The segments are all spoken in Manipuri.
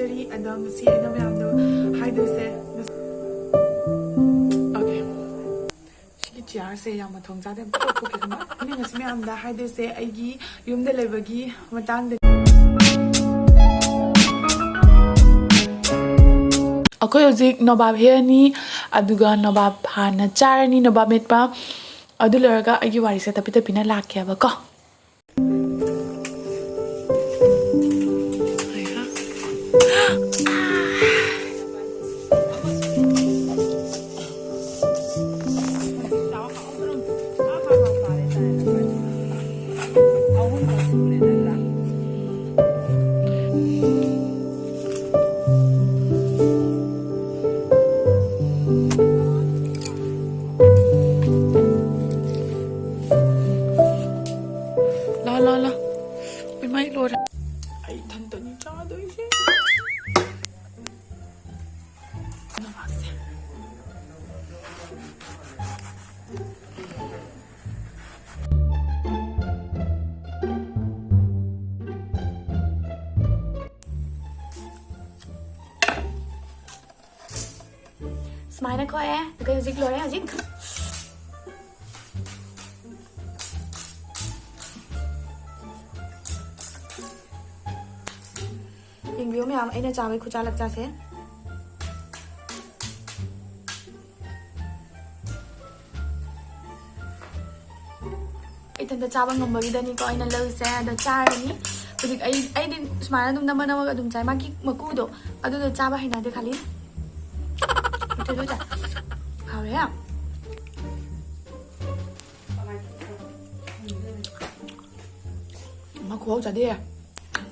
ꯍꯥꯏꯖꯔꯤ ꯑꯗꯣ ꯉꯁꯤ ꯑꯩꯅ ꯃꯌꯥꯝꯗꯣ ꯍꯥꯏꯗꯣꯏꯁꯦ ꯑꯣꯀꯦ ꯁꯤꯒꯤ ꯆꯤꯌꯥꯔꯁꯦ ꯌꯥꯝ ꯃꯊꯣꯡ ꯆꯥꯗꯦ ꯑꯝꯇ ꯂꯧꯊꯣꯛꯀꯦ ꯈꯪꯕ ꯑꯩꯅ ꯉꯁꯤ ꯃꯌꯥꯝꯗ ꯍꯥꯏꯗꯣꯏꯁꯦ ꯑꯩꯒꯤ ꯌꯨꯝꯗ ꯂꯩꯕꯒꯤ ꯃꯇꯥꯡꯗ ꯑꯩꯈꯣꯏ ꯍꯧꯖꯤꯛ ꯅꯣꯕꯥꯞ ꯍꯦꯛꯑꯅꯤ ꯑꯗꯨꯒ ꯅꯣꯕꯥꯞ ꯍꯥꯟꯅ ꯆꯥꯔꯅꯤ ꯅꯣꯕꯥꯞ ꯃꯦꯠꯄ ꯑꯗꯨ ꯂꯣꯏꯔꯒ ꯑꯩꯒꯤ ꯋꯥꯔꯤꯁꯦ ꯇꯞꯄꯤ ꯇꯞꯄꯤꯅ ꯂꯥꯛꯀꯦꯕꯀꯣ ला पिमाई लोर आई थंतनी चादोइसे नमासे Smile ko eh. Kaya hujik lore hujik. Yung mẹ em đã chào với khu cha lập cha thế. Ai thằng ta chào bằng ngầm bagi dani ko ai na lâu xe da chào ni. Hujik ai din smile dum nama nama dum chai maki makudo. Ado da chào ba hai na de khali. Ito do ja. Hao re à. Mà khổ chả đi à.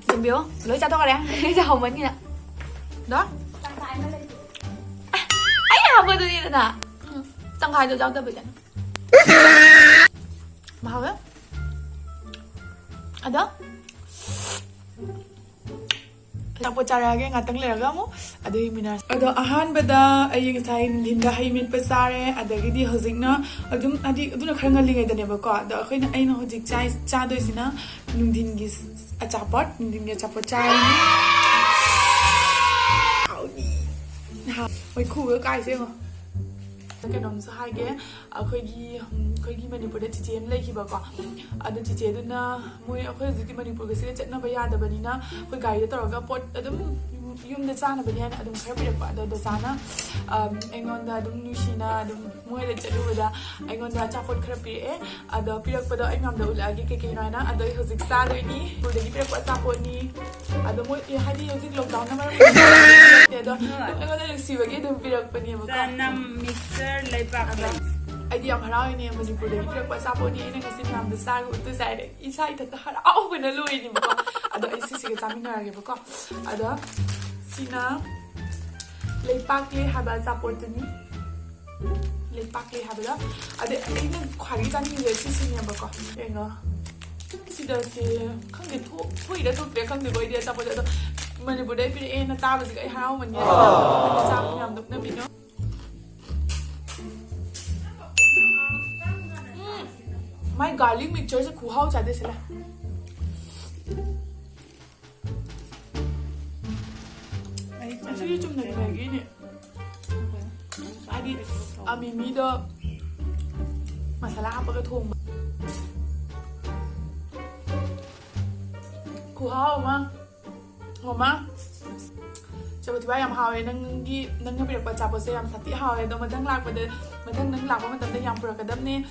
Đừng biểu, lưỡi cha to rồi đấy, cha hồng vẫn như nè. Đó. Ấy hồng vừa tôi đi rồi nè. Tăng hai tôi giao tôi bị chẳng. Mà hồng á. À đó. Tapos charage nga tang lerga mo ado minas ado ahan bada ay sai linda hay min pasare adagi di hojik na adum adi aduna khanga lingai dane ba ko ado khoina aina hojik chai cha doi sina nungdin gi achapot nungdin gi achapot chai ni hauni ha oi khu ga kai se mo cái đồng số hai cái khơi ghi Manipur để chị em lấy khi bà có anh chị đó na mui khơi gì thì Manipur cái sự chất nó bây giờ đó bên na khơi gai đó tao cái pot đó yum để cha nó bên này đó khơi bây giờ đó cha na anh ngon đó đúng như xí na đúng mui để chất luôn đó anh ngon đó cha pot khơi bây giờ đó bây giờ đó anh làm đâu là cái nói na đó hơi dịch xa rồi ní rồi để bây giờ cha pot ní đó mui hai đi hơi dịch lockdown nó mà đó anh ngon đó được xíu cái đó bây giờ bên này mà leibagi ai đi làm hao này Manipur đấy việc quan sát bọn đi nên cái xin làm được sai cũng tôi giải đấy ít sai thật là hao bên nó lui đi mà con à đó xin cái tạm mình cái con à đó xin na leibagi hai ba achapot ni leibagi hai ba đó à đấy anh nên khoai cái trang như xin nhà mà con em ngờ xin đó thì không được thu đã thu để không được gọi đi achapot đó Manipur đấy bây giờ nó tao bây giờ cái hao mình nhỉ mình sao mình làm được nó bị nó My garlic mixture से खुहाओ चाहते से ला actually 좀 내기 네 아니 아미미도 masala apa ke thùng खुहाओ mà cho bữa thứ ba làm hào ấy nâng cái việc bật chạp bữa sẽ làm sạch tí hào ấy đâu mà thăng lạc mà tầm đây làm bữa cái đâm nè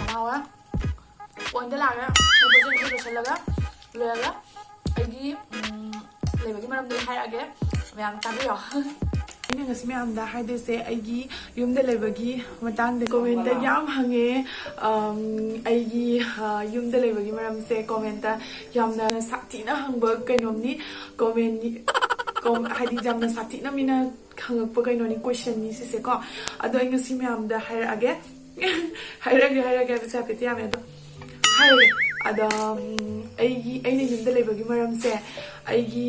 hào á cuốn cái lạc á bây giờ mình sẽ lừa cái leibagi maram dei hai age meyam tabiyo ini ngasi meyam da hai de se aigi yumda leibagi matang de comment da yam hange aigi yumda leibagi maram se comment da yam na sakti na hangba kainom ni comment ni hadi jam na sakti na mina hangak pa kaino ni question ni se ko ado ngasi meyam da hai age hai age bisa peti am do hai ꯑꯗ ꯑꯩꯅ ꯌꯨꯝꯗ ꯂꯩꯕꯒꯤ ꯃꯔꯝꯁꯦ ꯑꯩꯒꯤ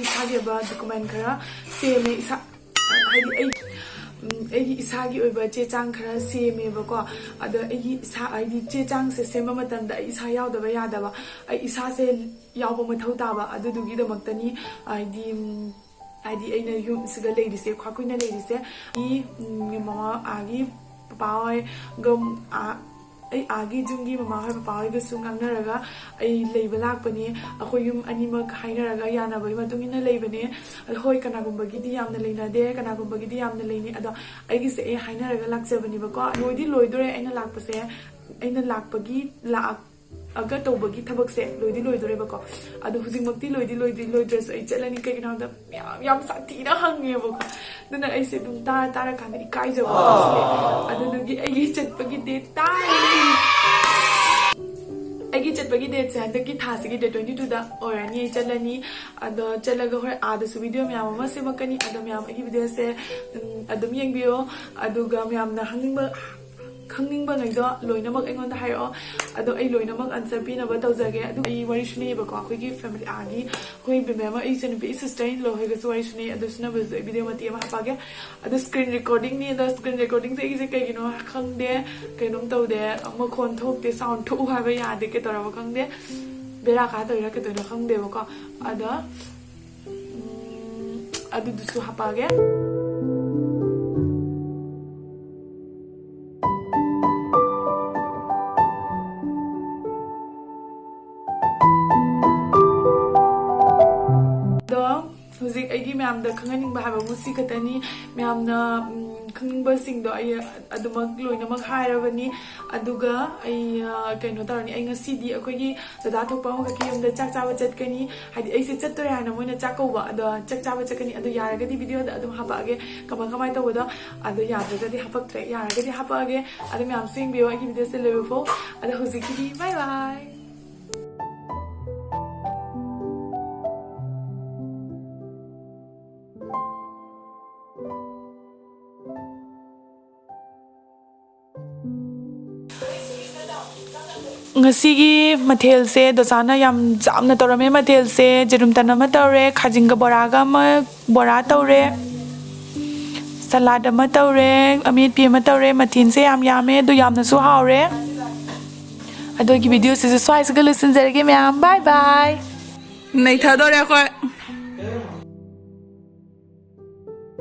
ꯏꯁꯥꯒꯤ ꯑꯣꯏꯕ ꯗꯣꯀꯨꯃꯦꯟ ꯈꯔ ꯁꯦꯝꯃꯦ ꯑꯩꯒꯤ ꯏꯁꯥꯒꯤ ꯑꯣꯏꯕ ꯆꯦ ꯆꯥꯡ ꯈꯔ ꯁꯦꯝꯃꯦꯕꯀꯣ ꯑꯗ ꯑꯩꯒꯤ ꯍꯥꯏꯗꯤ ꯆꯦ ꯆꯥꯡꯁꯦ ꯁꯦꯝꯕ ꯃꯇꯝꯗ ꯑꯩ ꯏꯁꯥ ꯌꯥꯎꯗꯕ ꯌꯥꯗꯕ ꯑꯩ ꯏꯁꯥꯁꯦ ꯌꯥꯎꯕ ꯃꯊꯧ ꯇꯥꯕ ꯑꯗꯨꯗꯨꯒꯤꯗꯃꯛꯇꯅꯤ ꯍꯥꯏꯗꯤ ꯑꯩꯅ ꯌꯨꯝꯁꯤꯗ ꯂꯩꯔꯤꯁꯦ ꯈ꯭ꯋꯥꯏ ꯀꯨꯏꯅ ꯂꯩꯔꯤꯁꯦ ꯃꯃꯥ ꯄꯄꯥ ꯍꯣꯏꯒ ꯑꯩ ꯌꯨꯝꯒꯤ ꯃꯃꯥ ꯍꯣꯏ ꯄꯄꯥ ꯍꯣꯏꯒꯁꯨ ꯉꯥꯡꯅꯔꯒ ꯑꯩ ꯂꯩꯕ ꯂꯥꯛꯄꯅꯦ ꯑꯩꯈꯣꯏ ꯌꯨꯝ ꯑꯅꯤꯃꯛ ꯍꯥꯏꯅꯔꯒ ꯌꯥꯅꯕꯒꯤ ꯃꯇꯨꯡ ꯏꯟꯅ ꯂꯩꯕꯅꯦ ꯑꯗꯣ ꯍꯣꯏ ꯀꯅꯥꯒꯨꯝꯕꯒꯤꯗꯤ ꯌꯥꯝꯅ ꯂꯩꯅꯗꯦ ꯀꯅꯥꯒꯨꯝꯕꯒꯤꯗꯤ ꯌꯥꯝꯅ ꯂꯩꯅꯤ ꯑꯗꯣ ꯑꯩꯒꯤꯁꯦ ꯑꯩ ꯍꯥꯏꯅꯔꯒ ꯂꯥꯛꯆꯕꯅꯦꯕꯀꯣ ꯂꯣꯏꯗꯤ ꯂꯣꯏꯗꯣꯔꯦ ꯑꯩꯅ ꯂꯥꯛꯄꯁꯦ ꯑꯩꯅ ꯂꯥꯛꯑꯒ ꯇꯧꯕꯒꯤ ꯊꯕꯛꯁꯦ ꯂꯣꯏꯗꯤ ꯂꯣꯏꯗꯣꯔꯦꯕꯀോ ꯑꯗꯣ ꯍꯧꯖꯤꯛꯃꯛꯇꯤ ꯂꯣꯏꯗ꯭ꯔꯁꯨ ꯑꯩ ꯆꯠꯂꯅꯤ ꯀꯩꯒꯤꯅꯣ ꯍꯥꯏꯕꯗ ꯌꯥꯝ ꯁꯥꯊꯤꯅ ꯍꯪꯉꯦꯕꯀꯣ ꯑꯗꯨꯅ ꯑꯩꯁꯦ ꯑꯗꯨꯝ ꯇꯥꯔꯀꯥꯟꯗ ꯏꯀꯥꯏꯖꯕ ꯇꯧꯁꯤꯜꯂꯦ ꯑꯗꯨꯗꯨꯒꯤ ꯑꯩꯒꯤ ꯆꯠꯄꯒꯤ ꯗꯦꯠ ꯑꯩꯒꯤ ꯆꯠꯄꯒꯤ ꯗꯦꯠꯁꯦ ꯍꯟꯗꯛꯀꯤ ꯊꯥꯁꯤꯒꯤ ꯗꯦꯠ 22ꯗ ꯑꯣꯏꯔꯅꯤ ꯑꯩ ꯆꯠꯂꯅꯤ ꯑꯗꯣ ꯆꯠꯂꯒ ꯍꯣꯏ ꯑꯥꯗꯁꯨ ꯚꯤꯗꯤꯑꯣ ꯃꯌꯥꯝ ꯑꯃ ꯁꯦꯝꯃꯛꯀꯅꯤ ꯑꯗꯣ ꯃꯌꯥꯝ ꯑꯩꯒꯤ ꯚꯤꯗꯤꯑꯣꯁꯦ ꯑꯗꯨꯝ ꯌꯦꯡꯕꯤꯌꯣ ꯑꯗꯨꯒ ꯃꯌꯥꯝꯅ ꯈꯪꯅꯤꯡꯕꯉꯩꯗꯣ ꯂꯣꯏꯅꯃꯛ ꯑꯩꯉꯣꯟꯗ ꯍꯥꯏꯔꯛꯑꯣ ꯑꯗꯣ ꯑꯩ ꯂꯣꯏꯅꯃꯛ ꯑꯟꯁꯔ ꯄꯤꯅꯕ ꯇꯧꯖꯒꯦ ꯑꯗꯨ ꯑꯩ ꯋꯥꯔꯤ ꯁꯨꯅꯩꯌꯦꯕꯀꯣ ꯑꯩꯈꯣꯏꯒꯤ ꯐꯦꯃꯤꯂꯤ ꯑꯩꯈꯣꯏ ꯕꯦꯃꯦꯃ ꯑꯩ ꯏꯆꯟꯅꯨꯄꯤ ꯁꯤꯁꯇꯔ ꯏꯟ ꯂꯣ ꯍꯣꯏꯒꯁꯨ ꯋꯥꯔꯤ ꯁꯨꯅꯩ ꯑꯗꯨ ꯁꯨꯅꯕꯁꯨ ꯑꯩ ꯚꯤꯗꯤꯑꯣ ꯃꯇꯦꯛ ꯑꯃ ꯍꯥꯞꯄꯛꯑꯒꯦ ꯑꯗꯣ ꯁ꯭ꯀ꯭ꯔꯤꯟ ꯔꯦꯀꯣꯔꯗꯤꯡꯅꯤ ꯑꯗꯣ ꯁ꯭ꯀ꯭ꯔꯤꯟ ꯔꯦꯀꯣꯔꯗꯤꯡꯁꯦ ꯑꯩꯒꯤꯁꯦ ꯀꯩꯒꯤꯅꯣ ꯈꯪꯗꯦ ꯀꯩꯅꯣꯝ ꯇꯧꯗꯦ ꯃꯈꯣꯟ ꯊꯣꯛꯇꯦ ꯁꯥꯎꯟ ꯊꯣꯛꯎ ꯍꯥꯏꯕ ꯌꯥꯗꯦ ꯀꯩꯗꯧꯔꯕ ꯈꯪꯗꯦ ꯕꯦꯔꯥ ꯀꯥꯗꯣꯏꯔꯥ ꯀꯩꯗꯧꯔꯤꯅꯣ ꯈꯪꯗꯦꯕꯀꯣ ꯑꯗ ꯑꯗꯨꯗꯨꯁꯨ ꯍꯥꯞꯄꯛꯑꯒꯦ ꯍꯧꯖꯤꯛ ꯑꯩꯒꯤ ꯃꯌꯥꯝꯗ ꯈꯪꯍꯟꯅꯤꯡꯕ ꯍꯥꯏꯕꯕꯨ ꯁꯤ ꯈꯛꯇꯅꯤ ꯃꯌꯥꯝꯅ ꯈꯪꯅꯤꯡꯕꯁꯤꯡꯗꯣ ꯑꯩ ꯑꯗꯨꯃꯛ ꯂꯣꯏꯅꯃꯛ ꯍꯥꯏꯔꯕꯅꯤ ꯑꯗꯨꯒ ꯑꯩ ꯀꯩꯅꯣ ꯇꯧꯔꯅꯤ ꯑꯩ ꯉꯁꯤꯗꯤ ꯑꯩꯈꯣꯏꯒꯤ ꯗꯗꯥ ꯊꯣꯛꯄ ꯑꯃꯈꯛꯀꯤ ꯌꯨꯝꯗ ꯆꯥꯛ ꯆꯥꯕ ꯆꯠꯀꯅꯤ ꯍꯥꯏꯗꯤ ꯑꯩꯁꯦ ꯆꯠꯇꯣꯔꯦ ꯍꯥꯏꯅ ꯃꯣꯏꯅ ꯆꯥꯛ ꯀꯧꯕ ꯑꯗꯣ ꯆꯥꯛ ꯆꯥꯕ ꯆꯠꯀꯅꯤ ꯑꯗꯣ ꯌꯥꯔꯒꯗꯤ ꯚꯤꯗꯤꯑꯣꯗ ꯑꯗꯨꯝ ꯍꯥꯞꯄꯛꯑꯒꯦ ꯀꯃꯥꯏ ꯇꯧꯕꯗꯣ ꯑꯗꯣ ꯌꯥꯗ꯭ꯔꯒꯗꯤ ꯍꯥꯞꯄꯛꯇ꯭ꯔꯦ ꯌꯥꯔꯒꯗꯤ ꯍꯥꯞꯄꯛꯑꯒꯦ ꯑꯗꯣ ꯃꯌꯥꯝꯁꯨ ꯌꯦꯡꯕꯤꯌꯣ ꯑꯩꯒꯤ ꯚꯤꯗꯤꯑꯣꯁꯦ ꯂꯣꯏꯕꯐꯥꯎ ꯑꯗꯣ ꯍꯧꯖꯤꯛꯀꯤꯗꯤ ꯕꯥꯏ ꯕꯥꯏ ꯉꯁꯤꯒꯤ ꯃꯊꯦꯜꯁꯦ ꯗꯣꯆꯥꯅ ꯌꯥꯝ ꯌꯥꯝꯅ ꯇꯧꯔꯝꯃꯦ ꯃꯊꯦꯜꯁꯦ ꯖꯦꯔꯨꯝ ꯇꯟ ꯑꯃ ꯇꯧꯔꯦ ꯈꯥꯖꯤꯡꯒ ꯕꯣꯔꯥꯒ ꯑꯃ ꯕꯣꯔꯥ ꯇꯧꯔꯦ ꯁꯂꯥꯗ ꯑꯃ ꯇꯧꯔꯦ ꯑꯃꯦꯠꯄꯤ ꯑꯃ ꯇꯧꯔꯦ ꯃꯊꯦꯜꯁꯦ ꯌꯥꯝ ꯌꯥꯝꯃꯦ ꯑꯗꯨ ꯌꯥꯝꯅꯁꯨ ꯍꯥꯎꯔꯦ ꯑꯗꯨꯒꯤ ꯚꯤꯗꯤꯑꯣꯁꯤꯁꯨ ꯁ꯭ꯋꯥꯏꯁꯤꯒ ꯂꯣꯏꯁꯤꯟꯖꯔꯒꯦ ꯃꯌꯥꯝ ꯕꯥꯏ ꯕꯥꯏ ꯅꯩꯊꯗꯣꯔꯦ ꯑꯩꯈꯣꯏ